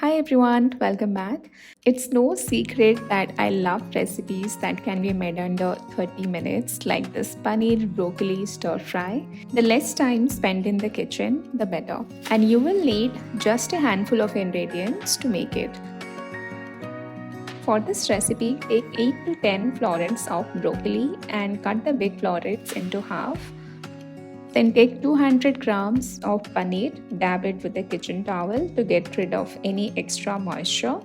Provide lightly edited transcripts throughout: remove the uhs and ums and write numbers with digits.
Hi everyone, welcome back. It's no secret that I love recipes that can be made under 30 minutes, like this paneer broccoli stir fry. The less time spent in the kitchen, the better. And you will need just a handful of ingredients to make it. For this recipe, take 8 to 10 florets of broccoli and cut the big florets into half. Then take 200 grams of paneer, dab it with a kitchen towel to get rid of any extra moisture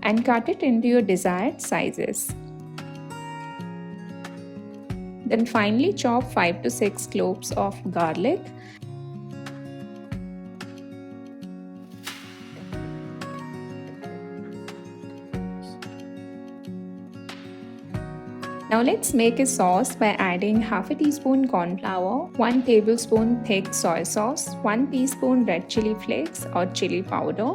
and cut it into your desired sizes. Then finely chop 5 to 6 cloves of garlic. Now let's make a sauce by adding half a teaspoon corn flour, 1 tablespoon thick soy sauce, 1 teaspoon red chili flakes or chili powder,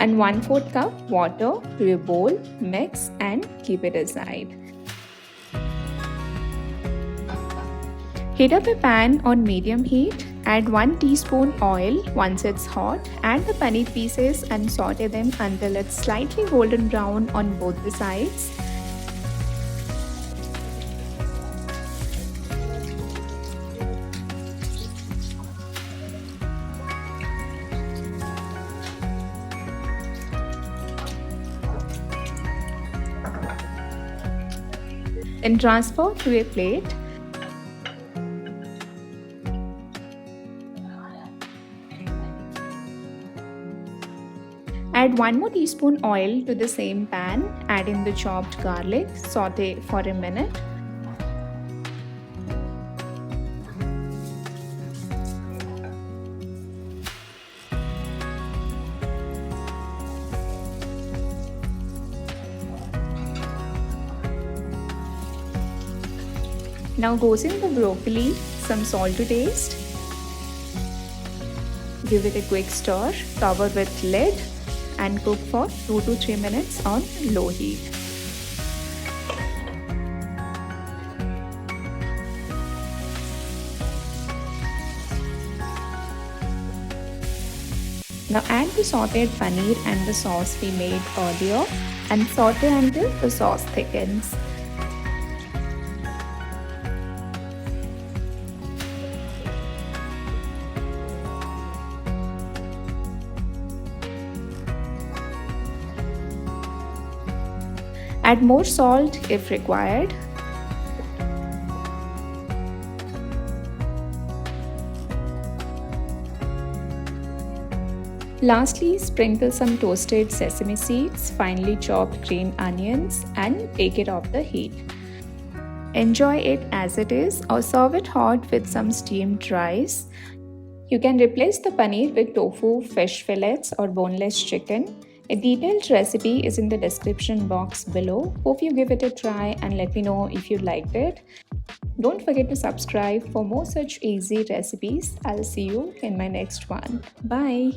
and 1/4 cup water to a bowl. Mix and keep it aside. Heat up a pan on medium heat. Add 1 teaspoon oil. Once it's hot, add the paneer pieces and saute them until it's slightly golden brown on both the sides. Then transfer to a plate. Add 1 more teaspoon oil to the same pan. Add in the chopped garlic. Saute for a minute. Now goes in the broccoli, some salt to taste. Give it a quick stir, cover with lid and cook for 2 to 3 minutes on low heat. Now add the sautéed paneer and the sauce we made earlier and saute until the sauce thickens. Add more salt if required. Lastly, sprinkle some toasted sesame seeds, finely chopped green onions, and take it off the heat. Enjoy it as it is or serve it hot with some steamed rice. You can replace the paneer with tofu, fish fillets, or boneless chicken. A detailed recipe is in the description box below. Hope you give it a try and let me know if you liked it. Don't forget to subscribe for more such easy recipes. I'll see you in my next one. Bye.